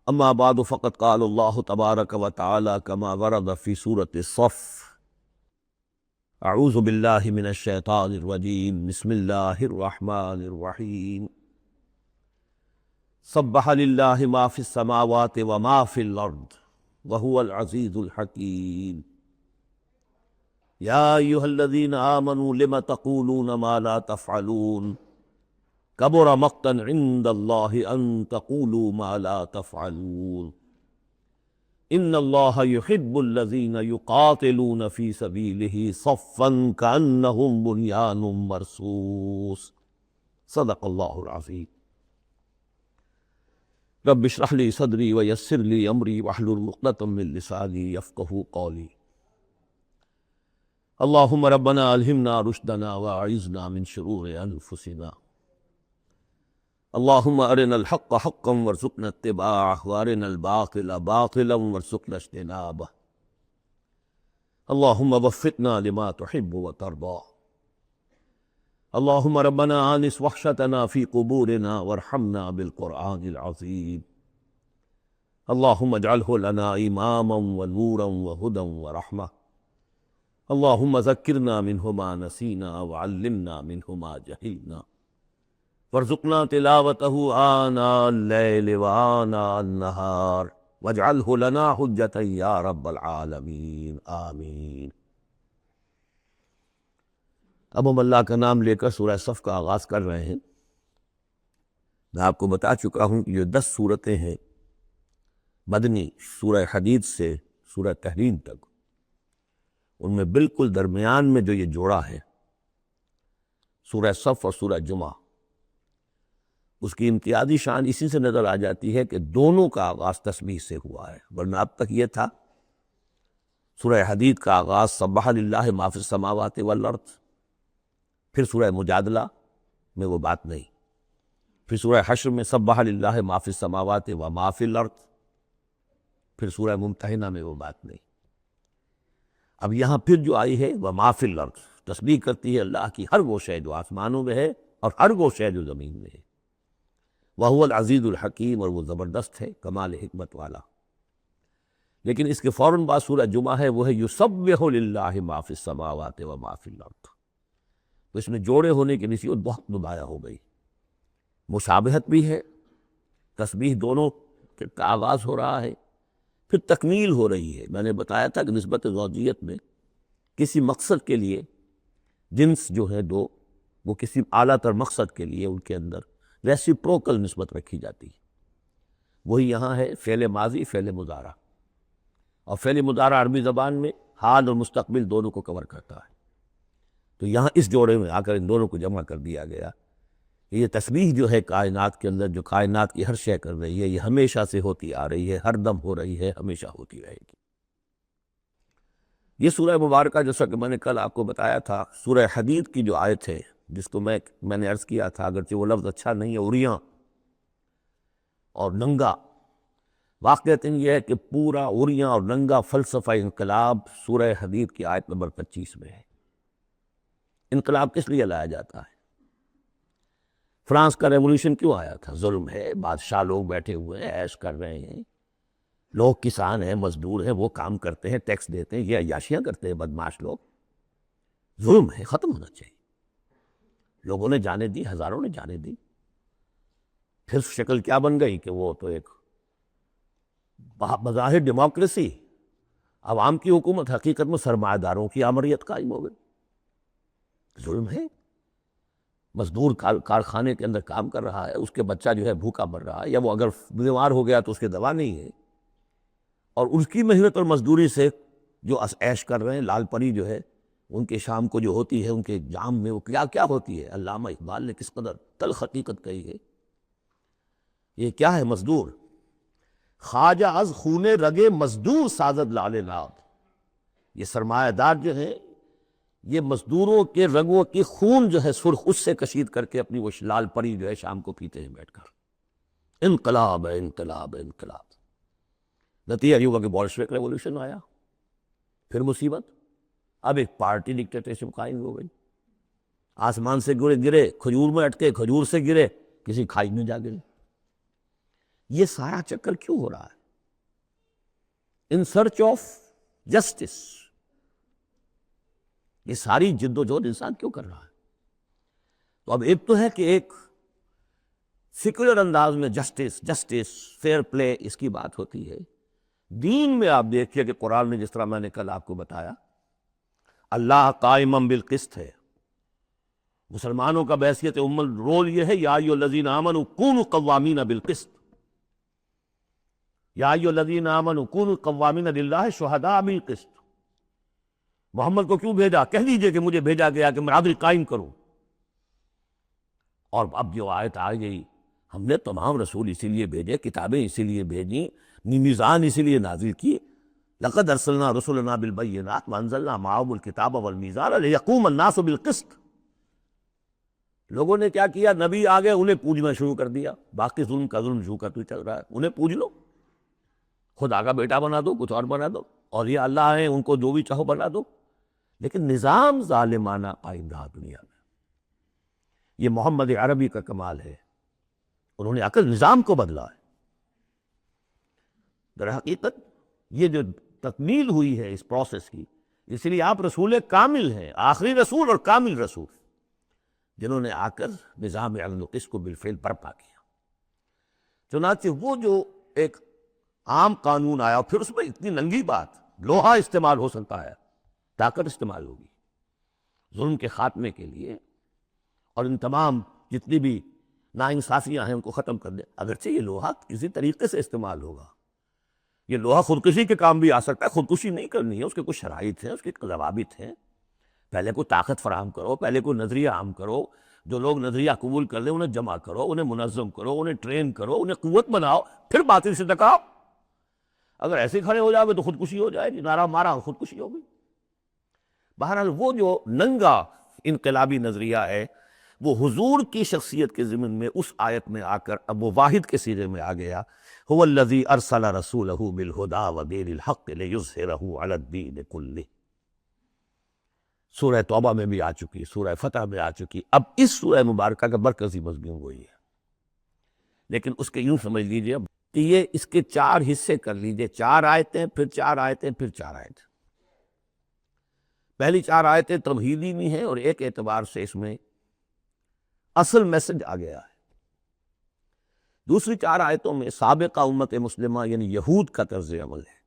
اما بعد فقد قال اللہ تبارک و تعالی کما ورد فی سورۃ الصف اعوذ باللہ من الشیطان الرجیم بسم اللہ الرحمن الرحیم سبح للہ ما فی السماوات وما فی الارض وهو العزیز الحکیم یا ایھا الذین آمنوا لم تقولون ما لا تفعلون کبر مقتا عند اللہ ان تقولوا ما لا تفعلون ان اللہ یحب الذین یقاتلون فی سبیلہ صفا کأنہم بنیان مرصوص صدق اللہ العظیم۔ رب اشرح لی صدری ویسر لی امری واحلل عقدۃ من لسانی یفقہوا قولی۔ اللہم ربنا الہمنا رشدنا واعذنا من شرور انفسنا۔ اللہم ارنا الحق حقا وارزقنا اتباعہ وارنا الباطل باطلا وارزقنا اجتنابہ۔ اللہم وفقنا لما تحب وترضى۔ اللہم ربنا آنس وحشتنا فی قبورنا وارحمنا بالقرآن العظیم۔ اللہم اجعلہ لنا اماما ونورا وہدى ورحمہ۔ اللہم ذکرنا منہ ما نسینا وعلمنا منہ ما جہلنا وارزقنا تلاوتہ آناء اللیل وآناء النہار واجعلہ لنا حجتا یا رب العالمین آمین۔ اب ہم اللہ کا نام لے کر سورہ صف کا آغاز کر رہے ہیں۔ میں آپ کو بتا چکا ہوں کہ یہ 10 سورتیں ہیں مدنی، سورہ حدید سے سورہ تحریم تک، ان میں بالکل درمیان میں جو یہ جوڑا ہے سورہ صف اور سورہ جمعہ، اس کی امتیازی شان اسی سے نظر آ جاتی ہے کہ دونوں کا آغاز تسبیح سے ہوا ہے، ورنہ اب تک یہ تھا سورہ حدید کا آغاز سبح للہ ما فی السماوات والارض، پھر سورہ مجادلہ میں وہ بات نہیں، پھر سورہ حشر میں سبح للہ ما فی السماوات وما فی الارض، پھر سورہ ممتحنہ میں وہ بات نہیں۔ اب یہاں پھر جو آئی ہے وما فی الارض، تسبیح کرتی ہے اللہ کی ہر وہ شے جو آسمانوں میں ہے اور ہر وہ شے جو زمین میں ہے۔ وَهُوَ الْعَزِيزُ الْحَكِيمُ، اور وہ زبردست ہے، کمال حکمت والا۔ لیکن اس کے فوراً بعد سورہ جمعہ ہے، وہ ہے يُسَبِّحُ لِلَّهِ مَا فِي السَّمَاوَاتِ وَمَا فِي الْأَرْضِ۔ تو اس میں جوڑے ہونے کی نسبت بہت نمایاں ہو گئی، مشابہت بھی ہے، تسبیح دونوں کا آغاز ہو رہا ہے، پھر تکمیل ہو رہی ہے۔ میں نے بتایا تھا کہ نسبت زوجیت میں کسی مقصد کے لیے جنس جو ہے دو، وہ کسی اعلیٰ تر مقصد کے لیے ان کے اندر ریسیپروکل نسبت رکھی جاتی ہے۔ وہی یہاں ہے فعل ماضی، فعل مضارع، اور فعل مضارع عربی زبان میں حال اور مستقبل دونوں کو کور کرتا ہے۔ تو یہاں اس جوڑے میں آ کر ان دونوں کو جمع کر دیا گیا کہ یہ تسبیح جو ہے کائنات کے اندر، جو کائنات کی ہر شے کر رہی ہے، یہ ہمیشہ سے ہوتی آ رہی ہے، ہر دم ہو رہی ہے، ہمیشہ ہوتی رہے گی۔ یہ سورہ مبارکہ جیسا کہ میں نے کل آپ کو بتایا تھا، سورہ حدید کی جو آیت ہے، جس کو میں نے عرض کیا تھا، اگرچہ وہ لفظ اچھا نہیں ہے، عریاں اور ننگا، واقعتاً یہ ہے کہ پورا عریاں اور ننگا فلسفہ انقلاب سورہ حدید کی آیت نمبر 25 میں ہے۔ انقلاب کس لیے لایا جاتا ہے؟ فرانس کا ریولوشن کیوں آیا تھا؟ ظلم ہے، بادشاہ لوگ بیٹھے ہوئے ہیں، عیش کر رہے ہیں، لوگ کسان ہیں، مزدور ہیں، وہ کام کرتے ہیں، ٹیکس دیتے ہیں، یہ عیاشیاں کرتے ہیں بدماش لوگ۔ ظلم ہے، ختم ہونا چاہیے۔ لوگوں نے جانے دی، ہزاروں نے جانے دی۔ پھر شکل کیا بن گئی کہ وہ تو ایک بظاہر ڈیموکریسی، عوام کی حکومت، حقیقت میں سرمایہ داروں کی آمریت قائم ہو گئی۔ ظلم ہے۔ مزدور کارخانے کے اندر کام کر رہا ہے، اس کے بچہ جو ہے بھوکا مر رہا ہے، یا وہ اگر بیمار ہو گیا تو اس کی دوا نہیں ہے، اور اس کی محنت اور مزدوری سے جو عیش کر رہے ہیں، لال پری جو ہے ان کے شام کو جو ہوتی ہے، ان کے جام میں وہ کیا کیا ہوتی ہے، علامہ اقبال نے کس قدر تلخ حقیقت کہی ہے۔ یہ کیا ہے؟ مزدور۔ خواجہ از خون رگے مزدور سازد لعل ناب، یہ سرمایہ دار جو ہے، یہ مزدوروں کے رگوں کی خون جو ہے سرخ، اس سے کشید کر کے اپنی وہ لال پری جو ہے شام کو پیتے ہیں بیٹھ کر۔ انقلاب ہے، انقلاب ہے، انقلاب۔ نتیجہ یہ ہوا کہ بولشوک ریولوشن آیا، پھر مصیبت، اب ایک پارٹی ڈکٹیٹرشپ قائم ہو گئی۔ آسمان سے گرے، کھجور میں اٹکے، کھجور سے گرے، کسی کھائی میں جا گرے۔ یہ سارا چکر کیوں ہو رہا ہے؟ ان سرچ آف جسٹس، یہ ساری جد و جہد انسان کیوں کر رہا ہے؟ تو اب ایک تو ہے کہ ایک سیکولر انداز میں جسٹس فیئر پلے اس کی بات ہوتی ہے۔ دین میں آپ دیکھیے کہ قرآن نے جس طرح میں نے کل آپ کو بتایا، اللہ قائم بالقسط ہے۔ مسلمانوں کا بحیثیت رول یہ ہے، یا ایھا الذین آمنوا کونوا قوامین بالقسط، یا ایھا الذین آمنوا کونوا قوامین للہ شہداء بالقسط۔ محمد کو کیوں بھیجا؟ کہہ دیجئے کہ مجھے بھیجا گیا کہ میں عدل قائم کروں۔ اور اب جو آیت آ گئی، ہم نے تمام رسول اسی لیے بھیجے، کتابیں اسی لیے بھیجیں، میزان اسی لیے نازل کی۔ لقد ارسلنا رسلنا بالبینات وانزلنا معهم الکتاب والمیزان لیقوم الناس بالقسط۔ لوگوں نے کیا کیا؟ نبی آ گئے، انہیں پوجنا شروع کر دیا۔ باقی ظلم کا ظلم جھوکا تو چل رہا ہے، انہیں پوج لو، خدا کا بیٹا بنا دو، کچھ اور بنا دو، اور یہ اللہ ہیں، ان کو جو بھی چاہو بنا دو۔ لیکن نظام ظالمانہ قائم رہا دنیا میں۔ یہ محمد عربی کا کمال ہے، انہوں نے آ کر نظام کو بدلا ہے۔ در حقیقت یہ جو تکمیل ہوئی ہے اس پروسیس کی، اس لیے آپ رسول کامل ہیں، آخری رسول اور کامل رسول، جنہوں نے آ کر نظام عدل و قسط کو بالفعل برپا کیا۔ چنانچہ وہ جو ایک عام قانون آیا، پھر اس میں اتنی ننگی بات، لوہا استعمال ہو سکتا ہے، طاقت استعمال ہوگی ظلم کے خاتمے کے لیے، اور ان تمام جتنی بھی ناانصافیاں ہیں ان کو ختم کر دے۔ اگرچہ یہ لوہا کسی طریقے سے استعمال ہوگا، یہ لوہا خودکشی کے کام بھی آ سکتا ہے، خودکشی نہیں کرنی ہے، اس کے کچھ شرائط ہیں، اس کے ضوابط ہیں۔ پہلے کوئی طاقت فراہم کرو، پہلے کوئی نظریہ عام کرو، جو لوگ نظریہ قبول کر لیں انہیں جمع کرو، انہیں منظم کرو، انہیں ٹرین کرو، انہیں قوت بناؤ، پھر باطل سے ٹکراؤ۔ اگر ایسے کھڑے ہو جاؤ گے تو خودکشی ہو جائے گی، نعرہ مارا خودکشی ہوگی۔ بہرحال وہ جو ننگا انقلابی نظریہ ہے، وہ حضور کی شخصیت کے ضمن میں اس آیت میں آ کر اب وہ واحد کے سیرے میں آ گیا، هو الذی ارسل رسولہ بالہدی ودین الحق لیظہرہ علی الدین کلہ۔ سورہ توبہ میں بھی آ چکی، سورہ فتح میں آ چکی، اب اس سورہ مبارکہ کا مرکزی مضمون وہی ہے۔ لیکن اس کے یوں سمجھ لیجئے کہ یہ اس کے 4 حصے کر لیجئے، 4 آیتیں، پھر 4 آیتیں، پھر 4 آیتیں۔ پہلی 4 آیتیں تمہیدی بھی ہیں، اور ایک اعتبار سے اس میں اصل میسج آ گیا ہے۔ دوسری 4 آیتوں میں سابقہ امت مسلمہ یعنی یہود کا طرز عمل ہے۔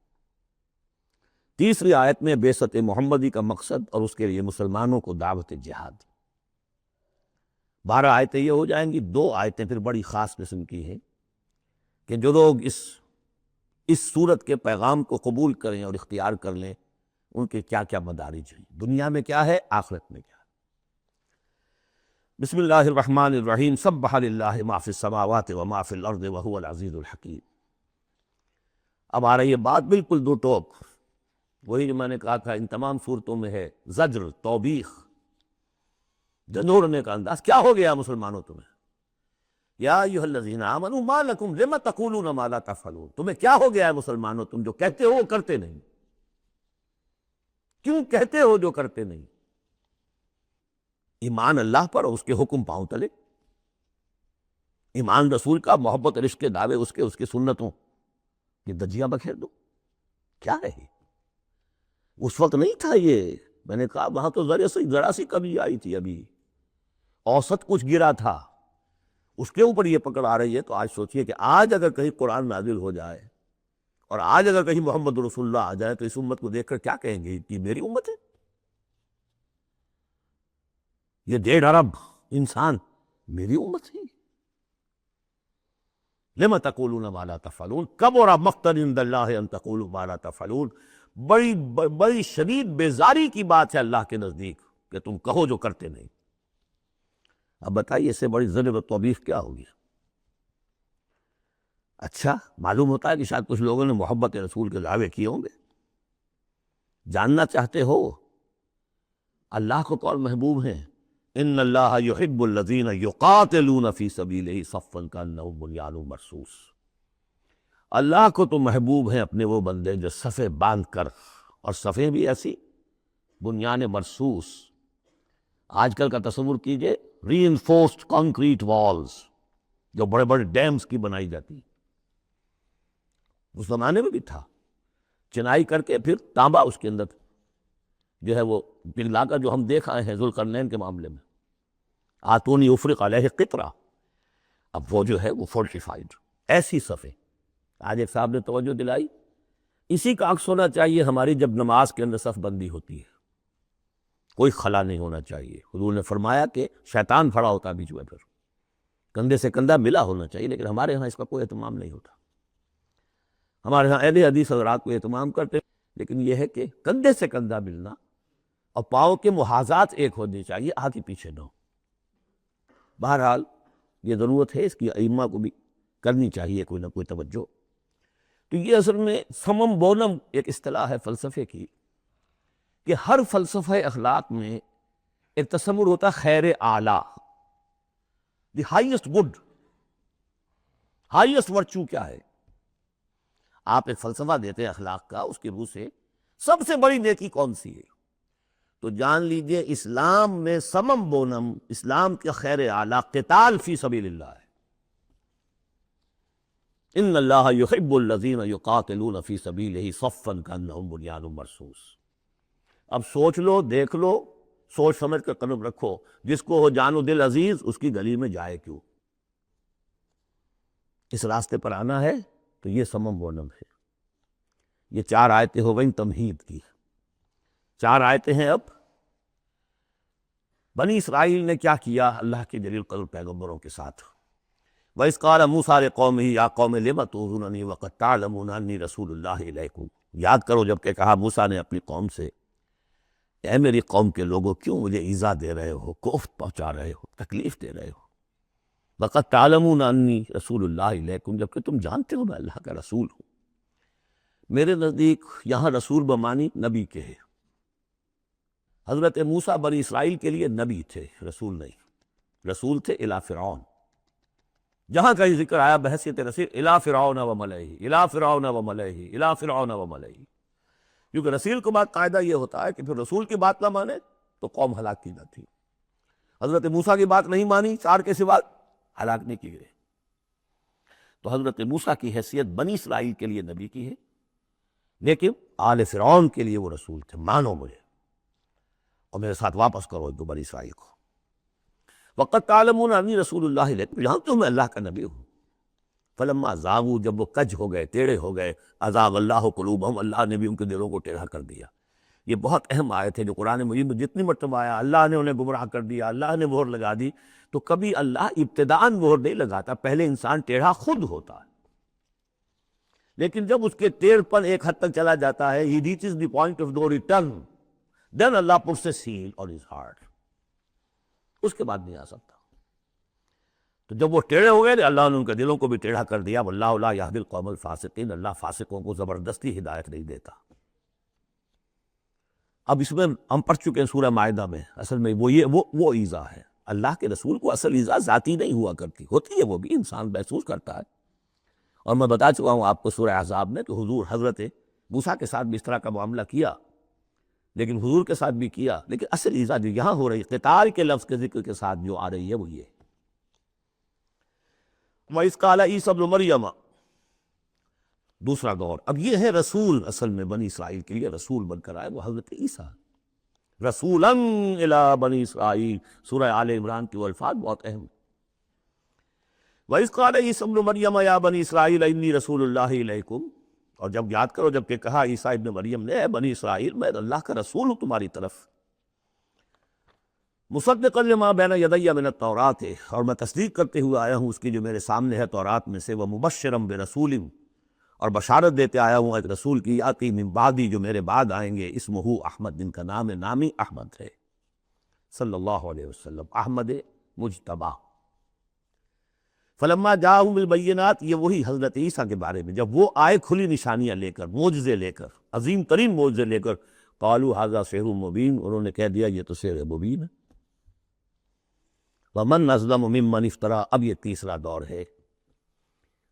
تیسری آیت میں بعثت محمدی کا مقصد اور اس کے لیے مسلمانوں کو دعوت جہاد۔ 12 آیتیں یہ ہو جائیں گی۔ 2 آیتیں پھر بڑی خاص قسم کی ہیں کہ جو لوگ اس صورت کے پیغام کو قبول کریں اور اختیار کر لیں، ان کے کیا کیا مدارج ہیں، دنیا میں کیا ہے، آخرت میں کیا ہے۔ بسم اللہ الرحمن الرحیم، سبح للہ ما فی السماوات وما فی الارض وہو العزیز الحکیم۔ اب آ رہی ہے بات بالکل دو ٹوک، وہی جو میں نے کہا تھا ان تمام صورتوں میں ہے، زجر، توبیخ، جھنجھوڑنے کا انداز۔ کیا ہو گیا مسلمانوں تمہیں؟ یا ایھا الذین آمنوا ما لکم لم تقولون ما لا تفعلون، تمہیں کیا ہو گیا ہے مسلمانوں، تم جو کہتے ہو وہ کرتے نہیں، کیوں کہتے ہو جو کرتے نہیں؟ ایمان اللہ پر اور اس کے حکم پاؤں تلے، ایمان رسول کا، محبت رشق کے دعوے اس کے سنتوں یہ دجیاں بکھیر دو۔ کیا ہے یہ؟ اس وقت نہیں تھا یہ، میں نے کہا وہاں تو ذرا سی کمی آئی تھی، ابھی اوسط کچھ گرا تھا، اس کے اوپر یہ پکڑ آ رہی ہے۔ تو آج سوچئے کہ آج اگر کہیں قرآن نازل ہو جائے اور آج اگر کہیں محمد رسول اللہ آ جائے تو اس امت کو دیکھ کر کیا کہیں گے کہ میری امت ہے؟ یہ 1.5 ارب انسان میری امت ہے؟ لم تقولون ما لا تفعلون کبر مقتا عند اللہ ان تقولوا ما لا تفعلون۔ بڑی شدید بیزاری کی بات ہے اللہ کے نزدیک کہ تم کہو جو کرتے نہیں۔ اب بتائیے اس سے بڑی زجر و توبیخ کیا ہوگی؟ اچھا معلوم ہوتا ہے کہ شاید کچھ لوگوں نے محبت رسول کے دعوے کیے ہوں گے۔ جاننا چاہتے ہو اللہ کو کون محبوب ہیں؟ ان اللہ یحب الذین یقاتلون فی سبیلہ صفا کانہم بنیان مرصوص۔ اللہ کو تو محبوب ہیں اپنے وہ بندے جو صفیں باندھ کر، اور صفیں بھی ایسی بنیان مرصوص۔ آج کل کا تصور کیجئے، ری انفورسڈ کانکریٹ والز جو بڑے بڑے ڈیمز کی بنائی جاتی، اس زمانے میں بھی تھا، چنائی کر کے پھر تانبا اس کے اندر جو ہے وہ پگھلا کر، جو ہم دیکھ آئے ہیں ذوالقرنین کے معاملے میں، آتونی افرق علیہ قطرہ، اب وہ جو ہے وہ فورٹیفائڈ ایسی صفیں. آج ایک صاحب نے توجہ دلائی، اسی کا عکس ہونا چاہیے ہماری جب نماز کے اندر صف بندی ہوتی ہے، کوئی خلا نہیں ہونا چاہیے. حضور نے فرمایا کہ شیطان کھڑا ہوتا بیچ میں، پھر کندھے سے کندھا ملا ہونا چاہیے، لیکن ہمارے ہاں اس کا کوئی اہتمام نہیں ہوتا. ہمارے ہاں اہل حدیث حضرات کو اہتمام کرتے، لیکن یہ ہے کہ کندھے سے کندھا ملنا اور پاؤں کے محاذات ایک ہونی چاہیے، آگے پیچھے نہ ہو. بہرحال یہ ضرورت ہے اس کی، ائمہ کو بھی کرنی چاہیے کوئی نہ کوئی توجہ. تو یہ اصل میں سمم بونم ایک اصطلاح ہے فلسفے کی، کہ ہر فلسفہ اخلاق میں ایک تصور ہوتا ہے خیر اعلیٰ، the highest good, highest virtue کیا ہے. آپ ایک فلسفہ دیتے ہیں اخلاق کا، اس کی روح سے سب سے بڑی نیکی کون سی ہے، تو جان لیجئے اسلام میں سمم بونم، اسلام کے خیر اعلیٰ قتال فی سبیل اللہ ہے. ان اللہ یحب الذین یقاتلون فی سبیلہ صفا کانہم بنیان مرصوص. اب سوچ لو، دیکھ لو، سوچ سمجھ کر قدم رکھو، جس کو ہو جان و دل عزیز اس کی گلی میں جائے کیوں. اس راستے پر آنا ہے تو یہ سمم بونم ہے. یہ 4 آیتیں ہو گئیں تمہید کی. 4 آیتیں ہیں اب بنی اسرائیل نے کیا کیا اللہ کے جلیل قدر پیغمبروں کے ساتھ. وَإِذْ قَالَ مُوسَىٰ لِقَوْمِهِ يَا قَوْمِ لِمَ تُؤْذُونَنِي وَقَدْ تَعْلَمُونَ أَنِّي رَسُولُ اللَّهِ إِلَيْكُمْ. یاد کرو جب کہ کہا موسیٰ نے اپنی قوم سے، اے میری قوم کے لوگوں کیوں مجھے ایذا دے رہے ہو، کوفت پہنچا رہے ہو، تکلیف دے رہے ہو. وَقَدْ تَعْلَمُونَ أَنِّي رَسُولُ اللَّهِ إِلَيْكُمْ، جبکہ تم جانتے ہو میں اللہ کا رسول ہوں. میرے نزدیک یہاں رسول بمانی نبی کے ہے. حضرت موسیٰ بنی اسرائیل کے لیے نبی تھے، رسول نہیں. رسول تھے الی فرعون. جہاں کہیں ذکر آیا بحیثیت رسول، الی فرعون و ملئہ، الی فرعون و ملئہ، الی فرعون و ملئہ. کیونکہ رسول کے بعد قاعدہ یہ ہوتا ہے کہ پھر رسول کی بات نہ مانے تو قوم ہلاک کی جاتی. حضرت موسیٰ کی بات نہیں مانی، 4 کے سوا ہلاک نہیں کی گئے. تو حضرت موسیٰ کی حیثیت بنی اسرائیل کے لیے نبی کی ہے، لیکن آل فرعون کے لیے وہ رسول تھے. مانو مجھے اور میرے ساتھ واپس کرو ایک دو بنی اسرائیل کو. وقت تعلمون انی رسول اللہ علیکم، جانتے ہو میں اللہ کا نبی ہوں. فلما زاغوا، جب وہ کج ہو گئے، ٹیڑھے ہو گئے، ازاغ اللہ قلوبہم، اللہ نے بھی ان کے دلوں کو ٹیڑھا کر دیا. یہ بہت اہم آیت ہے جو قرآن مجید میں جتنی مرتبہ آیا اللہ نے انہیں گمراہ کر دیا، اللہ نے مہر لگا دی. تو کبھی اللہ ابتداءً مہر نہیں لگاتا، پہلے انسان ٹیڑھا خود ہوتا ہے، لیکن جب اس کے ٹیڑھ پن ایک حد تک چلا جاتا ہے، he reaches the point of no return, then Allah puts a seal on his heart. اس کے بعد نہیں آ سکتا. تو جب وہ ٹیڑھے ہو گئے اللہ نے ان کے دلوں کو بھی ٹیڑھا کر دیا. واللہ لا یہدی القوم الفاسقین، اللہ فاسقوں کو زبردستی ہدایت نہیں دیتا. اب اس میں ہم پڑھ چکے ہیں سورہ مائدہ میں، اصل میں وہ ایذا ہے. اللہ کے رسول کو اصل ایذا ذاتی نہیں ہوا کرتی، ہوتی ہے وہ بھی، انسان محسوس کرتا ہے. اور میں بتا چکا ہوں آپ کو سورہ احزاب میں کہ حضور حضرت موسیٰ کے ساتھ بھی اس طرح کا معاملہ کیا، لیکن حضور کے ساتھ بھی کیا. لیکن اصل ایذا جو یہاں ہو رہی ہے قتال کے لفظ کے ذکر کے ساتھ جو آ رہی ہے وہ یہ ہے. وَإِذْ قَالَ عِيسَىٰ ابْنُ مَرْيَمَ، دوسرا دور. اب یہ ہے رسول، اصل میں بنی اسرائیل کے لیے رسول بن کر آئے وہ حضرت عیسیٰ. رسولاً الی بنی اسرائیل، سورہ آل عمران کی وہ الفاظ بہت اہم ہیں. وَإِذْ قَالَ عِيسَىٰ ابْنُ مَرْيَمَ يَا بَنِي إِسْرَائِيلَ إِنِّي رَسُولُ اللَّهِ إِلَيْكُمْ. اور جب یاد کرو جب کہ کہا عیسیٰ ابن مریم نے، اے بنی اسرائیل میں اللہ کا رسول ہوں تمہاری طرف. مصدقا لما بین یدی من التوراۃ، اور میں تصدیق کرتے ہوئے آیا ہوں اس کی جو میرے سامنے ہے تورات میں سے. ومبشرا برسول، اور بشارت دیتے آیا ہوں ایک رسول کی، یاتی من بعدی، جو میرے بعد آئیں گے، اسمہ احمد، جن کا نامی احمد ہے صلی اللہ علیہ وسلم، احمد مجتبیٰ. فلما جاءہم بالبینات، یہ وہی حضرت عیسیٰ کے بارے میں جب وہ آئے کھلی نشانیاں لے کر، معجزے لے کر، عظیم ترین معجزے لے کر. قالوا ھذا سحر مبین، انہوں نے کہہ دیا یہ تو سحر مبین ہے. ومن اظلم ممن افترا، اب یہ تیسرا دور ہے.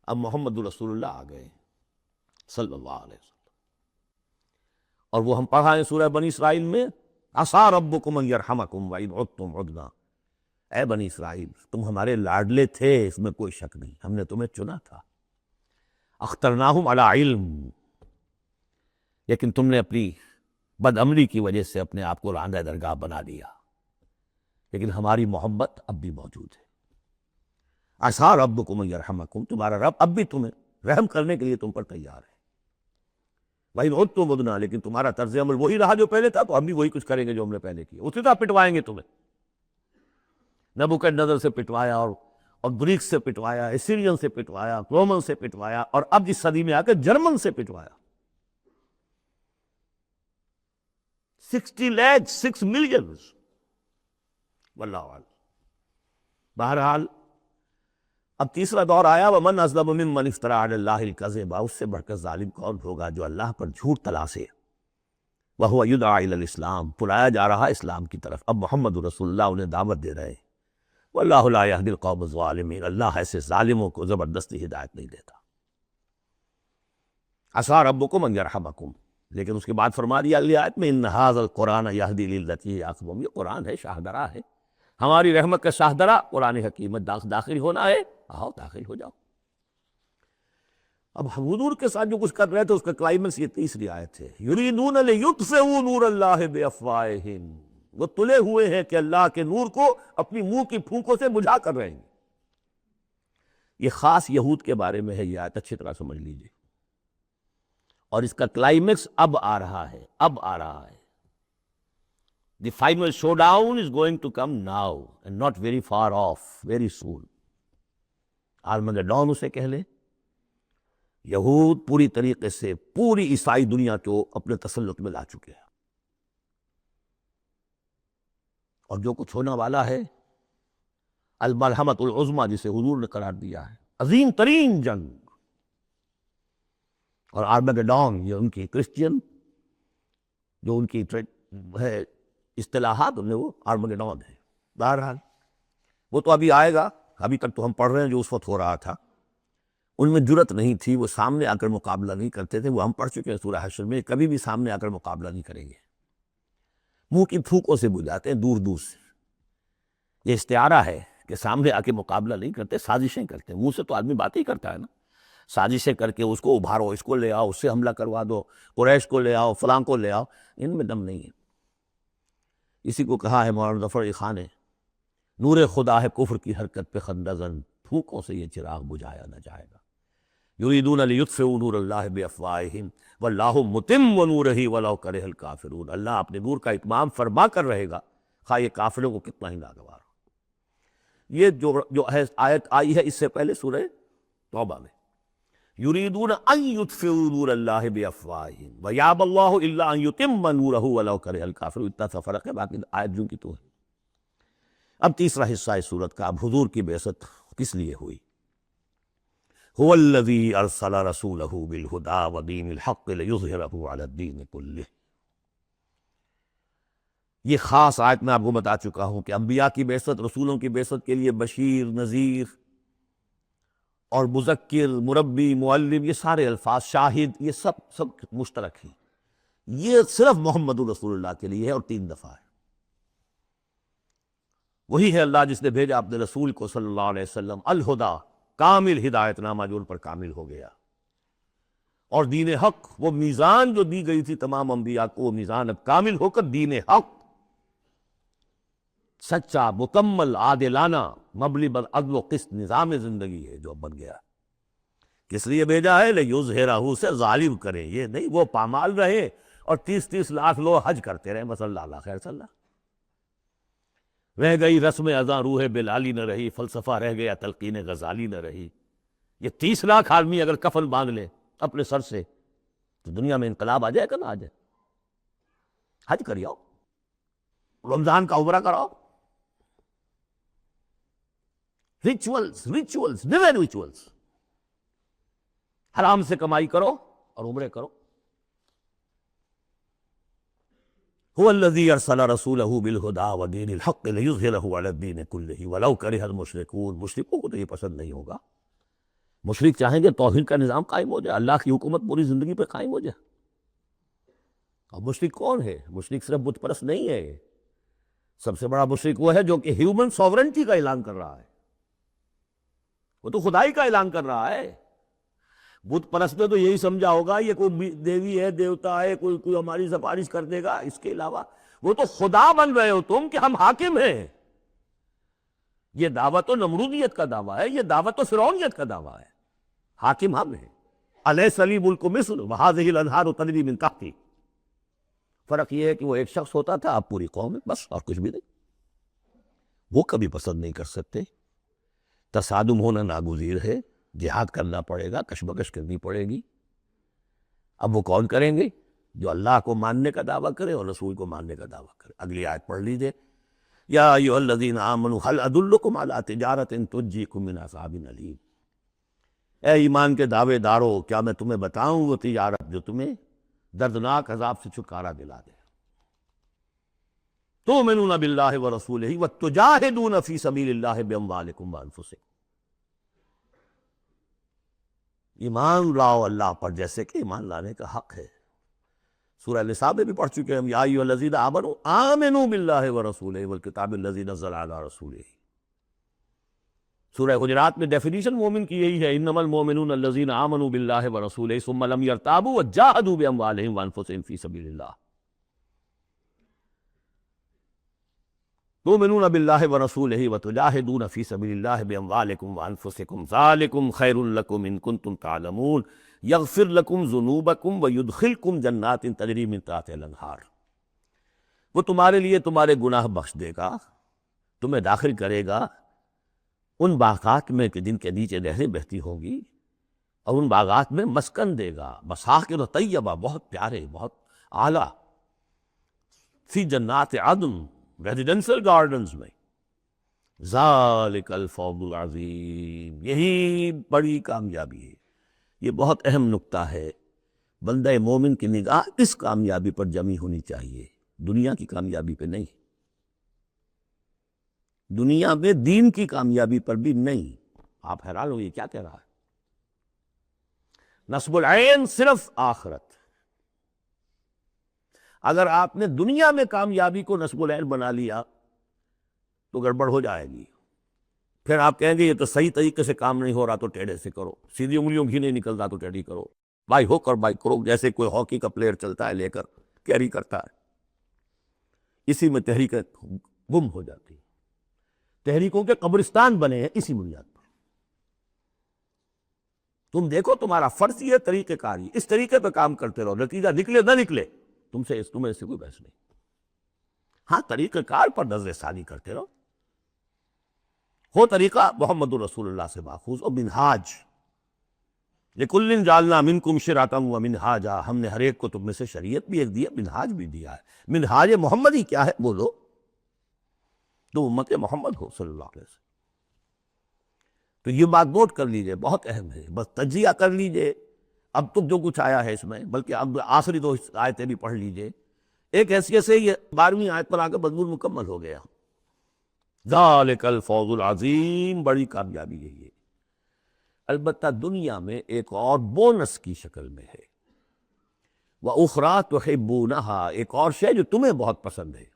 اب محمد رسول اللہ آ گئے صلی اللہ علیہ وسلم، اور وہ ہم پڑھا ہے سورہ بنی اسرائیل میں، عسیٰ ربکم ان یرحمکم وان عدتم عدنا. اے بنی اسرائیل تم ہمارے لاڈلے تھے، اس میں کوئی شک نہیں، ہم نے تمہیں چنا تھا. اخترناہم علی علم، لیکن تم نے اپنی بد عملی کی وجہ سے اپنے آپ کو راندہ درگاہ بنا دیا، لیکن ہماری محبت اب بھی موجود ہے۔ عسیٰ ربکم ان یرحمکم، تمہارا رب اب بھی تمہیں رحم کرنے کے لیے تم پر تیار ہے۔ وَإِنْ عُدْتُمْ عُدْنَا، لیکن تمہارا طرز عمل وہی رہا جو پہلے تھا، تو ہم بھی وہی کچھ کریں گے جو ہم نے پہلے کیا، اسی طرح پٹوائیں گے تمہیں۔ نبوکدنضر سے پٹوایا، اور گریک سے پٹوایا، اسیرین سے پٹوایا، رومن سے پٹوایا، اور اب اس صدی میں آ کے جرمن سے پٹوایا۔ 60 لاکھ 6 ملین، واللہ اعلم۔ بہرحال اب تیسرا دور آیا، وَمَنْ أَظْلَمُ مِمَّنِ افْتَرَىٰ عَلَى اللَّهِ الْكَذِبَ، اس سے بڑھ کر ظالم کون ہوگا جو اللہ پر جھوٹ تلاسے۔ وَهُوَ يُدْعَىٰ إِلَى الْإِسْلَامِ، بلایا جا رہا اسلام کی طرف، اب محمد رسول اللہ انہیں دعوت دے رہے ہیں۔ وَاللَّهُ لَا يَهْدِي الْقَوْمَ الظَّالِمِينَ، اللہ ایسے ظالموں کو زبردستی ہدایت نہیں دیتا۔ عسیٰ ربکم ان یرحمکم، لیکن اس کے بعد فرما دیا اگلی آیت میں، ان ھذا القرآن یہدی للتی ہی اقوم، یہ قرآن ہے، شاہدرہ ہے، ہماری رحمت کا شاہدرہ قرآن حکیم میں داخل ہونا ہے، آؤ داخل ہو جاؤ۔ اب حضور کے ساتھ جو کچھ کر رہے تھے اس کا کلائمیکس یہ تیسری آیت ہے، یریدون لیطفئوا نور اللہ بافواہہم، وہ تلے ہوئے ہیں کہ اللہ کے نور کو اپنی منہ کی پھونکوں سے بجھا کر رہیں گے۔ یہ خاص یہود کے بارے میں ہے یہ آیت، اچھی طرح سمجھ لیجیے، اور اس کا کلائمیکس اب آ رہا ہے، اب آ رہا ہے۔ The final showdown is going to come now and not very far off, very soon. Armageddon اسے کہہ لیں۔ یہود پوری طریقے سے پوری عیسائی دنیا کو اپنے تسلط میں لا چکے ہیں، اور جو کچھ ہونے والا ہے الملحمۃ العظمیٰ جسے حضور نے قرار دیا ہے، عظیم ترین جنگ، اور آرمگڈون یہ ان کی کرسچین جو ان کی ہے اصطلاحات، انہیں وہ آرمگڈون ہے۔ بہرحال وہ تو ابھی آئے گا، ابھی تک تو ہم پڑھ رہے ہیں جو اس وقت ہو رہا تھا، ان میں جرت نہیں تھی، وہ سامنے آ کر مقابلہ نہیں کرتے تھے، وہ ہم پڑھ چکے ہیں سورہ حشر میں، کبھی بھی سامنے آ کر مقابلہ نہیں کریں گے، منہ کی پھونکوں سے بجھاتے ہیں دور دور سے۔ یہ استعارہ ہے کہ سامنے آ کے مقابلہ نہیں کرتے، سازشیں کرتے ہیں، منہ سے تو آدمی بات ہی کرتا ہے نا، سازشیں کر کے اس کو ابھارو، اس کو لے آؤ، اس سے حملہ کروا دو، قریش کو لے آؤ، فلاں کو لے آؤ، ان میں دم نہیں ہے۔ اسی کو کہا ہے مولانا ظفر علی خان نے، نور خدا ہے کفر کی حرکت پہ خندزن، پھونکوں سے یہ چراغ بجھایا نہ جائے گا۔ یریدون لیطفئوا نور اللہ بافواہہم واللہ متم نورہ ولو کرہ الکافرون، اللہ اپنے نور کا اتمام فرما کر رہے گا، خواہ یہ کافروں کو کتنا ہی ناگوار ہو۔ یہ جو آیت آئی ہے اس سے پہلے سورہ توبہ میں، یریدون ان یطفئوا نور اللہ بافواہہم ویابی اللہ الا ان یتم نورہ ولو کرہ الکافرون، اتنا سا فرق ہے، باقی آیت جو کی تو ہے۔ اب تیسرا حصہ اس سورت کا، اب حضور کی بعثت کس لیے ہوئی؟ هو الذی ارسل رسولہ بالہدی ودین الحق لیظہرہ علی الدین کلہ۔ یہ خاص آیت میں آپ کو بتا چکا ہوں کہ انبیاء کی بعثت، رسولوں کی بعثت کے لیے بشیر، نذیر اور مذکر، مربی، معلم، یہ سارے الفاظ، شاہد، یہ سب مشترک ہیں۔ یہ صرف محمد رسول اللہ کے لیے ہے، اور 3 دفعہ ہے۔ وہی ہے اللہ جس نے بھیجا اپنے رسول کو صلی اللہ علیہ وسلم، الہدا، کامل ہدایت نامہ جو ان پر کامل ہو گیا، اور دین حق، وہ میزان جو دی گئی تھی تمام انبیاء کو، وہ میزان اب کامل ہو کر دین حق، سچا، مکمل، عادلانہ، مبنی بر عدل و قسط نظام زندگی ہے جو اب بن گیا۔ کس لیے بھیجا ہے؟ لیظہرہ، سے ظالم کریں، یہ نہیں وہ پامال رہے اور 30 لاکھ لوگ حج کرتے رہے، بس اللہ خیر صلی اللہ۔ رہ گئی رسم ازاں روح بلالی نہ رہی، فلسفہ رہ گیا تلقین غزالی نہ رہی۔ یہ 30 لاکھ آدمی اگر کفن باندھ لے اپنے سر سے تو دنیا میں انقلاب آ جائے گا نہ آ جائے؟ حج کری آؤ، رمضان کا عمرہ کراؤ، ریچولز ڈیوائن ریچولز، حرام سے کمائی کرو اور عمرے کرو۔ هو الذی ارسل رسولہ بالہدی ودین الحق لیظہرہ علی الدین کلہ ولو کرہ المشرکون، مشرکوں کو تو یہ پسند نہیں ہوگا۔ مشرک چاہیں گے توحید کا نظام قائم ہو جائے، اللہ کی حکومت پوری زندگی پہ قائم ہو جائے۔ اور مشرک کون ہے؟ مشرک صرف بت پرست نہیں ہے، سب سے بڑا مشرک وہ ہے جو کہ ہیومن ساورنٹی کا اعلان کر رہا ہے، وہ تو خدائی کا اعلان کر رہا ہے۔ بت پرست نے تو یہی سمجھا ہوگا یہ کوئی دیوی ہے، دیوتا ہے، کوئی ہماری سفارش کر دے گا، اس کے علاوہ وہ تو خدا بن رہے ہو تم کہ ہم حاکم ہیں۔ یہ دعوت تو نمرودیت کا دعویٰ ہے، یہ دعوت تو فرعونیت کا دعویٰ ہے، حاکم ہم ہیں۔ الیس لی ملک مصر وہذہ الانہار تجری من تحتی۔ فرق یہ ہے کہ وہ ایک شخص ہوتا تھا، آپ پوری قوم ہے، بس اور کچھ بھی نہیں۔ وہ کبھی پسند نہیں کر سکتے، تصادم ہونا ناگزیر ہے، جہاد کرنا پڑے گا، کشمکش کرنی پڑے گی۔ اب وہ کون کریں گے؟ جو اللہ کو ماننے کا دعویٰ کرے اور رسول کو ماننے کا دعویٰ کرے۔ اگلی آیت پڑھ لیجئے، یا ایھا الذین آمنوا هل ادلکم علی تجارۃ تنجیکم من عذاب علیم۔ اے ایمان کے دعوے دارو، کیا میں تمہیں بتاؤں وہ تجارت جو تمہیں دردناک عذاب سے چھٹکارا دلا دے؟ تؤمنون باللہ ورسولہ وتجاہدون فی سبیل اللہ باموالکم وانفسکم۔ ایمان لاؤ اللہ پر جیسے کہ ایمان لانے کا حق ہے۔ سورہ نساء میں بھی پڑھ چکے ہیں ہم، یا ایھا الذین آمنوا آمنوا باللہ ورسولہ والکتاب الذی نزل علی رسولہ۔ سورہ حجرات میں ڈیفینیشن مومن کی یہی ہے، انما المؤمنون الذین آمنوا باللہ ورسولہ ثم لم یرتابوا وجاہدوا باموالہم وانفسہم فی سبیل اللہ۔ تؤمنون باللہ ورسولہ وتجاہدون فی سبیل اللہ باموالکم وانفسکم ذالکم خیر لکم ان کنتم تعلمون یغفر لکم ذنوبکم ویدخلکم جنات تجری من تحتہا الانہار۔ وہ تمہارے لیے تمہارے گناہ بخش دے گا، تمہیں داخل کرے گا ان باغات میں کہ جن کے نیچے نہریں بہتی ہوں گی، اور ان باغات میں مسکن دے گا، مساکن طیبہ، بہت پیارے، بہت اعلیٰ، فی جنات عدن، ریزیڈنشل گارڈنز میں۔ ذالک الفوز العظیم، یہی بڑی کامیابی ہے۔ یہ بہت اہم نکتہ ہے، بندہ مومن کی نگاہ اس کامیابی پر جمی ہونی چاہیے، دنیا کی کامیابی پہ نہیں، دنیا میں دین کی کامیابی پر بھی نہیں۔ آپ حیران ہو یہ کیا کہہ رہا ہے؟ نصب العین صرف آخرت۔ اگر آپ نے دنیا میں کامیابی کو نصب العین بنا لیا تو گڑبڑ ہو جائے گی، پھر آپ کہیں گے یہ تو صحیح طریقے سے کام نہیں ہو رہا تو ٹیڑھے سے کرو، سیدھی انگلیوں بھی نہیں نکلتا تو ٹیڑھی کرو، بائی ہوک اور بائی کروک، جیسے کوئی ہاکی کا پلیئر چلتا ہے لے کر کیری کرتا ہے، اسی میں تحریک گم ہو جاتی ہے۔ تحریکوں کے قبرستان بنے ہیں اسی بنیاد پر۔ تم دیکھو تمہارا فرض یہ طریقہ کاری، اس طریقے پہ کام کرتے رہو، نتیجہ نکلے نہ نکلے تمہیں اس سے کوئی بحث نہیں۔ ہاں طریقہ کار پر نظر ثانی کرتے رہو، ہو طریقہ محمد رسول اللہ سے ماخوذ، اور منہاج لِكُلٍّ جَعَلْنَا مِنْكُمْ شِرْعَةً وَمِنْہاجًا، ہم نے ہر ایک کو تم میں سے شریعت بھی ایک دی ہے، منہاج بھی دیا ہے۔ منہاج محمدی کیا ہے بولو؟ تو امت محمد ہو صلی اللہ علیہ وسلم۔ تو یہ بات نوٹ کر لیجئے، بہت اہم ہے، بس تجزیہ کر لیجئے اب تک جو کچھ آیا ہے اس میں، بلکہ اب آخری دو آیتیں بھی پڑھ لیجئے۔ ایک حیثیت سے یہ 12ویں آیت پر آ کر مضمون مکمل ہو گیا۔ ذالک الفوز العظیم، بڑی کامیابی ہے یہ۔ البتہ دنیا میں ایک اور بونس کی شکل میں ہے، وَأُخْرَىٰ تُحِبُّونَهَا، ایک اور شے جو تمہیں بہت پسند ہے۔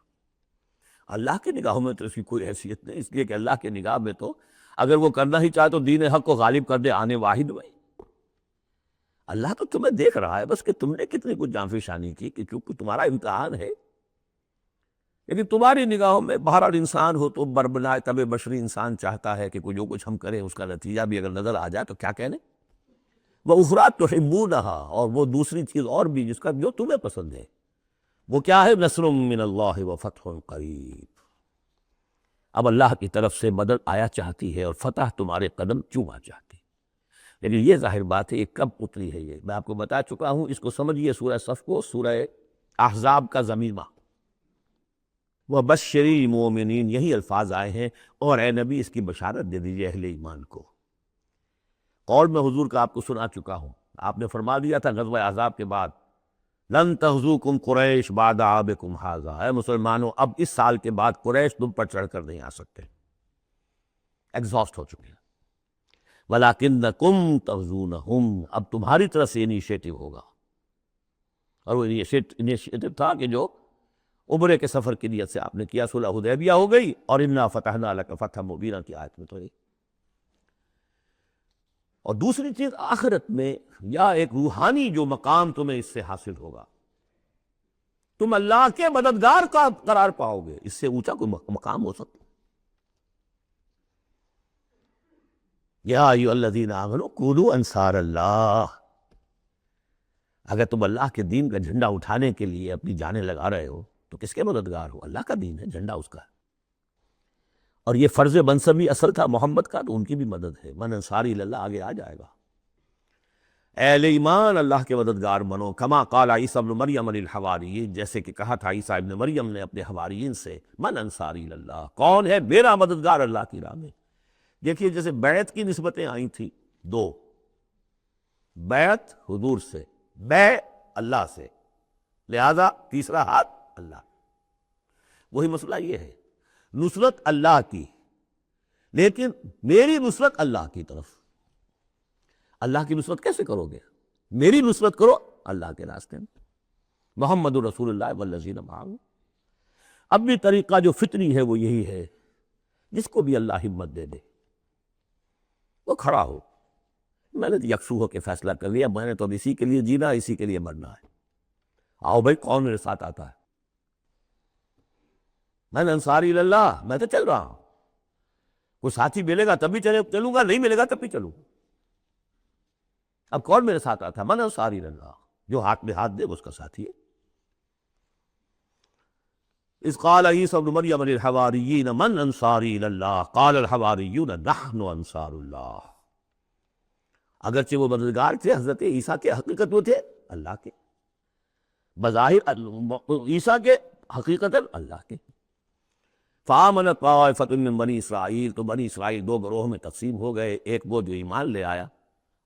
اللہ کی نگاہوں میں تو اس کی کوئی حیثیت نہیں، اس لیے کہ اللہ کی نگاہ میں تو اگر وہ کرنا ہی چاہے تو دین حق کو غالب کر دے آنے واحد میں۔ اللہ تو تمہیں دیکھ رہا ہے بس کہ تم نے کتنی کچھ جانفشانی کی، کہ کیونکہ تمہارا امتحان ہے۔ لیکن تمہاری نگاہوں میں بہرحال انسان ہو تو بربنائے طبع بشری انسان چاہتا ہے کہ جو کچھ ہم کریں اس کا نتیجہ بھی اگر نظر آ جائے تو کیا کہنے۔ وَأُخْرَىٰ تُحِبُّونَهَا، اور وہ دوسری چیز اور بھی جس کا جو تمہیں پسند ہے، وہ کیا ہے؟ نصر من اللہ وفتح قریب، اب اللہ کی طرف سے مدد آیا چاہتی ہے اور فتح تمہارے قدم چوما چاہتی ہے۔ لیکن یہ ظاہر بات ہے یہ کب اتری ہے، یہ میں آپ کو بتا چکا ہوں، اس کو سمجھیے سورہ صف کو، سورہ احزاب کا ضمیمہ، وَبَشِّرِ الْمُؤْمِنِينَ، یہی الفاظ آئے ہیں، اور اے نبی اس کی بشارت دے دیجئے اہل ایمان کو۔ قول میں حضور کا آپ کو سنا چکا ہوں، آپ نے فرما دیا تھا غزوہ احزاب کے بعد، لن تغزوکم قریش بعد عامکم ھذا، اے مسلمانوں اب اس سال کے بعد قریش تم پر چڑھ کر نہیں آ سکتے، ایگزاسٹ ہو چکے ہیں۔ وَلَٰكِنَّکُمْ تَغْزُونَہُمْ، اب تمہاری طرف سے انیشیٹو ہوگا، اور وہ انیشیٹو تھا کہ جو عمرے کے سفر کی نیت سے آپ نے کیا، صلح حدیبیہ ہو گئی، اور اِنَّا فَتَحْنَا لَكَ فَتْحًا مُبِینًا کی آیت میں تو ہے۔ اور دوسری چیز آخرت میں یا ایک روحانی جو مقام تمہیں اس سے حاصل ہوگا، تم اللہ کے مددگار کا قرار پاؤ گے، اس سے اونچا کوئی مقام ہو سکتا؟ یا ایھا الذین آمنوا کونوا انصار اللہ، اگر تم اللہ کے دین کا جھنڈا اٹھانے کے لیے اپنی جانیں لگا رہے ہو تو کس کے مددگار ہو؟ اللہ کا دین ہے، جھنڈا اس کا ہے، اور یہ فرض منصبی اصل تھا محمد کا، تو ان کی بھی مدد ہے۔ من انصاری اللہ آگے آ جائے گا۔ اہل ایمان اللہ کے مددگار بنو، کما قال عیسیٰ ابن مریم للحواریین، جیسے کہ کہا تھا عیسیٰ ابن مریم نے اپنے حواریین سے، من انصاری اللہ، کون ہے میرا مددگار اللہ کی راہ میں؟ دیکھیے جیسے بیعت کی نسبتیں آئی تھیں دو، بیعت حضور سے، بے اللہ سے، لہذا تیسرا ہاتھ اللہ۔ وہی مسئلہ یہ ہے، نصرت اللہ کی، لیکن میری نصرت اللہ کی طرف۔ اللہ کی نصرت کیسے کرو گے؟ میری نصرت کرو اللہ کے راستے میں، محمد رسول اللہ والذین معہ۔ اب بھی طریقہ جو فطری ہے وہ یہی ہے، جس کو بھی اللہ ہمت دے دے وہ کھڑا ہو۔ میں نے یکسو ہو کے فیصلہ کر لیا، میں نے تو اب اسی کے لیے جینا، اسی کے لیے مرنا ہے، آؤ بھائی کون میرے ساتھ آتا ہے؟ میں انصاری اللہ، میں تو چل رہا ہوں، کوئی ساتھی ملے گا تب بھی چلوں گا، نہیں ملے گا تب بھی چلوں گا۔ اب کون میرے ساتھ آتا ہے؟ من انصاری اللہ، جو ہاتھ میں ہاتھ دے وہ اس کا ساتھی ہے۔ اذ قال عیسیٰ ابن مریم للحواریین من انصاری اللہ قال الحواریون نحن انصار اللہ۔ اگرچہ وہ مددگار تھے حضرت عیسیٰ کے، حقیقت وہ تھے اللہ کے، بظاہر عیسیٰ کے، حقیقت اللہ کے۔ فآمنت طائفۃ من بنی اسرائیل، تو بنی اسرائیل دو گروہ میں تقسیم ہو گئے، ایک وہ جو ایمان لے آیا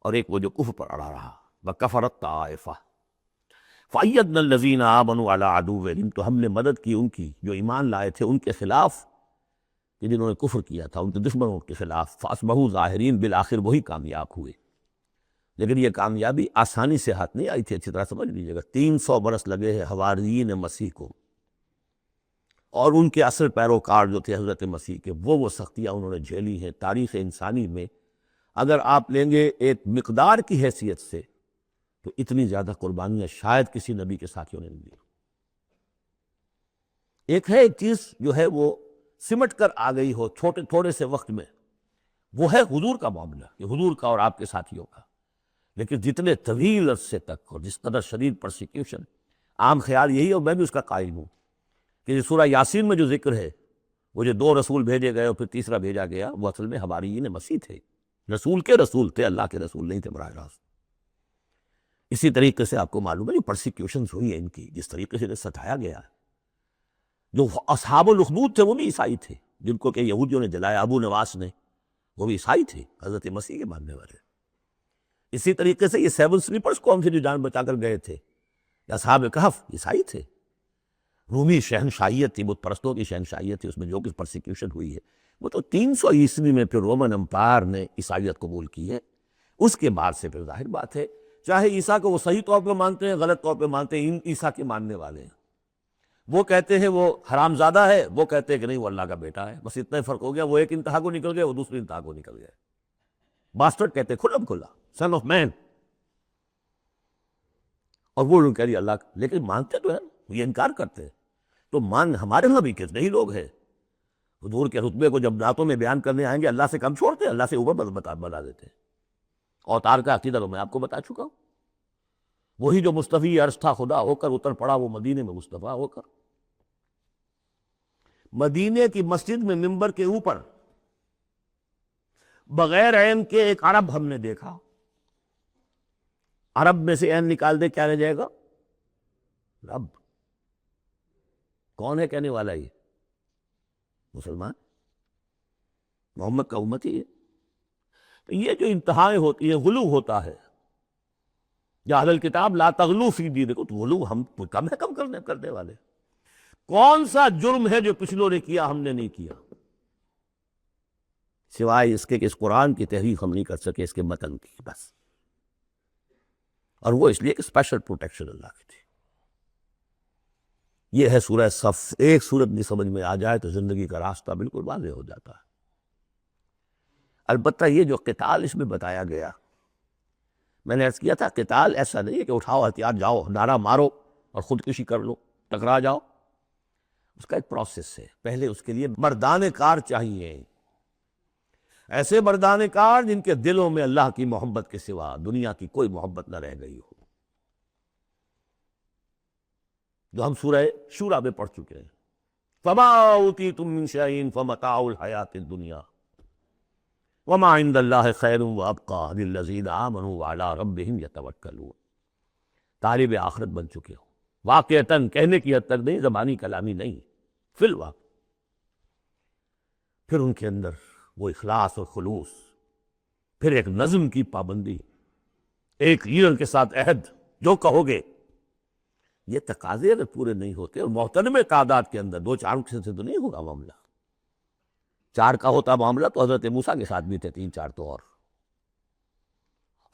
اور ایک وہ جو کفر پر اڑا رہا۔ وکفرت طائفہ فأیدنا الذین آمنوا علی عدوہم، تو ہم نے مدد کی ان کی جو ایمان لائے تھے ان کے خلاف، کہ جنہوں نے کفر کیا تھا ان کے دشمنوں کے خلاف۔ فاصبحوا ظاہرین، بالآخر وہی کامیاب ہوئے۔ لیکن یہ کامیابی آسانی سے ہاتھ نہیں آئی تھی، اچھی طرح سمجھ لیجیے گا۔ 300 برس لگے ہیں حواریین مسیح کو، اور ان کے اصل پیروکار جو تھے حضرت مسیح کے، وہ سختیاں انہوں نے جھیلی ہیں۔ تاریخ انسانی میں اگر آپ لیں گے ایک مقدار کی حیثیت سے تو اتنی زیادہ قربانیاں شاید کسی نبی کے ساتھیوں نے نہیں دی۔ ایک ہے ایک چیز جو ہے وہ سمٹ کر آ گئی ہو تھوڑے سے وقت میں، وہ ہے حضور کا معاملہ، کہ حضور کا اور آپ کے ساتھیوں کا۔ لیکن جتنے طویل عرصے تک اور جس قدر شدید پرسیکیوشن، عام خیال یہی، اور میں بھی اس کا قائل ہوں، کہ سورہ یاسین میں جو ذکر ہے، وہ جو 2 رسول بھیجے گئے اور پھر تیسرا بھیجا گیا، وہ اصل میں حواریین مسیح تھے، رسول کے رسول تھے، اللہ کے رسول نہیں تھے براہ راست۔ اسی طریقے سے آپ کو معلوم ہے جو پرسیکیوشنز ہوئی ہیں ان کی، جس طریقے سے ستایا گیا ہے۔ جو اصحاب الاخدود تھے وہ بھی عیسائی تھے، جن کو کہ یہودیوں نے جلایا، ابو نواس نے، وہ بھی عیسائی تھے، حضرت مسیح کے ماننے والے۔ اسی طریقے سے یہ 7 سلیپرز قوم سے جو جان بچا کر گئے تھے، یا اصحاب کہف، عیسائی تھے۔ رومی شہنشاہیت تھی، بت پرستوں کی شہنشاہیت تھی، اس میں جو کچھ پرسیکیوشن ہوئی ہے، وہ تو 300 عیسوی میں پھر رومن امپائر نے عیسائیت قبول کی ہے۔ اس کے بعد سے پھر ظاہر بات ہے، چاہے عیسیٰ کو وہ صحیح طور پہ مانتے ہیں، غلط طور پہ مانتے ہیں، ان عیسیٰ کے ماننے والے ہیں، وہ کہتے ہیں وہ حرام زادہ ہے، وہ کہتے ہیں کہ نہیں وہ اللہ کا بیٹا ہے، بس اتنا ہی فرق ہو گیا، وہ ایک انتہا کو نکل گئے، وہ دوسری انتہا کو نکل گئے۔ باسٹرڈ کہتے ہیں کھلم کھلا، سن آف مین، اور وہ لوگ کہہ رہی اللہ کا، لیکن مانتے تو ہیں، یہ انکار کرتے ہیں۔ تو ہمارے یہاں بھی کتنے ہی لوگ ہیں حضور کے رتبے کو جب راتوں میں بیان کرنے آئیں گے، اللہ سے کم چھوڑتے ہیں، اللہ سے اوپر بتا دیتے ہیں۔ اوتار کا عقیدہ تو میں آپ کو بتا چکا ہوں، وہی جو مصطفی عرش تھا خدا ہو کر اتر پڑا وہ مدینے میں مصطفیٰ ہو کر۔ مدینے کی مسجد میں ممبر کے اوپر بغیر عین کے ایک عرب ہم نے دیکھا، عرب میں سے عین نکال دے کیا رہ جائے گا؟ رب۔ کون ہے کہنے والا؟ یہ مسلمان، محمد کا امتی ہے۔ تو یہ جو انتہائیں ہوتی ہیں، غلو ہوتا ہے، یا اہل الکتاب لا تغلو فی دینکم، تو غلو ہم کم ہے، کم کرنے والے۔ کون سا جرم ہے جو پچھلوں نے کیا ہم نے نہیں کیا، سوائے اس کے کہ اس قرآن کی تحریف ہم نہیں کر سکے، اس کے متن کی، بس۔ اور وہ اس لیے کہ اسپیشل پروٹیکشن اللہ کی تھی۔ یہ ہے سورہ صف۔ ایک سورت بھی سمجھ میں آ جائے تو زندگی کا راستہ بالکل واضح ہو جاتا ہے۔ البتہ یہ جو قتال اس میں بتایا گیا، میں نے عرض کیا تھا قتال ایسا نہیں ہے کہ اٹھاؤ ہتھیار جاؤ نعرہ مارو اور خودکشی کر لو، ٹکرا جاؤ. اس کا ایک پروسیس ہے. پہلے اس کے لیے مردان کار چاہیے، ایسے مردان کار جن کے دلوں میں اللہ کی محبت کے سوا دنیا کی کوئی محبت نہ رہ گئی ہو، جو ہم سورہ شورا میں پڑھ چکے ہیں. فما اوتیتم من شیء فمتاع الحیاۃ الدنیا وما عند اللہ خیر وابقی للذین آمنوا وعلی ربہم یتوکلون. طالب آخرت بن چکے ہو، واقعتاً کہنے کی حد تک نہیں، زبانی کلامی نہیں، فی الواقع. پھر ان کے اندر وہ اخلاص اور خلوص، پھر ایک نظم کی پابندی، ایک لیڈر کے ساتھ عہد، جو کہو گے. یہ تقاضے اگر پورے نہیں ہوتے، اور محترم تعداد کے اندر 2-4 سے تو نہیں ہوگا معاملہ. 4 کا ہوتا معاملہ تو حضرت موسیٰ کے ساتھ بھی تھے، 3-4 تو اور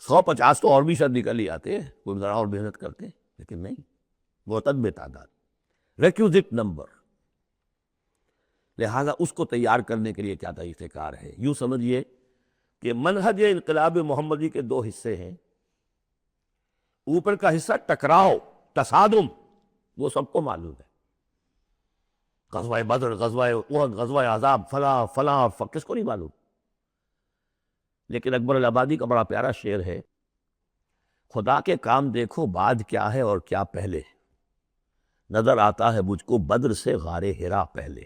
150 تو اور بھی شاید نکل ہی آتے، کوئی ذرا اور محنت کرتے، لیکن نہیں، معتدل تعداد، ریکوزٹ نمبر. لہذا اس کو تیار کرنے کے لیے کیا طریقہ کار ہے؟ یوں سمجھیے کہ منہج انقلاب محمدی کے 2 حصے ہیں. اوپر کا حصہ ٹکراؤ، تصادم، وہ سب کو معلوم ہے. غزوہ بدر، غزوہ احد، غزوہ احزاب، فلاں فلاں کس کو نہیں معلوم؟ لیکن اکبر الآبادی کا بڑا پیارا شعر ہے، خدا کے کام دیکھو بعد کیا ہے اور کیا پہلے، نظر آتا ہے مجھ کو بدر سے غار حرا پہلے.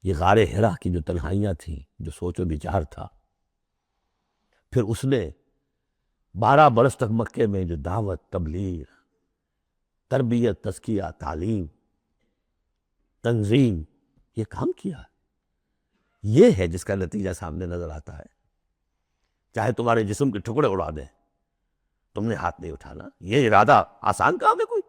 یہ غار حرا کی جو تنہائیاں تھیں، جو سوچ و بچار تھا، پھر اس نے 12 برس تک مکے میں جو دعوت، تبلیغ، تربیت، تزکیہ، تعلیم، تنظیم، یہ کام کیا. یہ ہے جس کا نتیجہ سامنے نظر آتا ہے. چاہے تمہارے جسم کے ٹکڑے اڑا دیں، تم نے ہاتھ نہیں اٹھانا. یہ ارادہ آسان کام ہے کوئی؟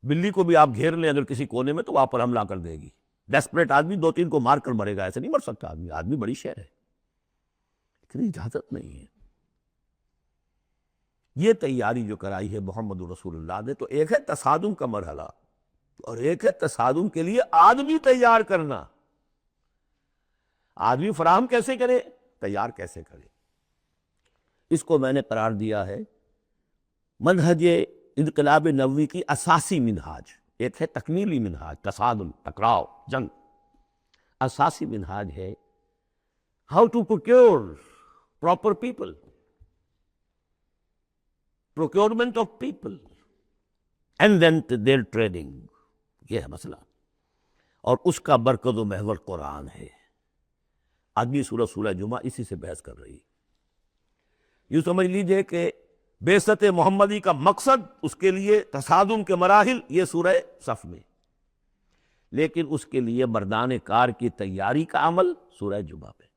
بلی کو بھی آپ گھیر لیں اگر کسی کونے میں تو وہ آپ پر حملہ کر دے گی. ڈیسپریٹ آدمی 2-3 کو مار کر مرے گا، ایسے نہیں مر سکتا آدمی. آدمی بڑی شے ہے، لیکن اجازت نہیں ہے. یہ تیاری جو کرائی ہے محمد رسول اللہ نے، تو ایک ہے تصادم کا مرحلہ، اور ایک ہے تصادم کے لیے آدمی تیار کرنا. آدمی فراہم کیسے کرے، تیار کیسے کرے؟ اس کو میں نے قرار دیا ہے منہج انقلاب نبوی کی اساسی منہاج. ایک ہے تکمیلی منہاج، تصادم، ٹکراؤ، جنگ. اساسی منہاج ہے how to procure proper people, procurement of people and then their training. یہ ہے مسئلہ، اور اس کا مرکز و محور قرآن ہے. آدمی سورہ جمعہ اسی سے بحث کر رہی ہے. یوں سمجھ لیجئے کہ بعثت محمدی کا مقصد، اس کے لیے تصادم کے مراحل، یہ سورہ صف میں، لیکن اس کے لیے مردان کار کی تیاری کا عمل سورہ جمعہ پہ.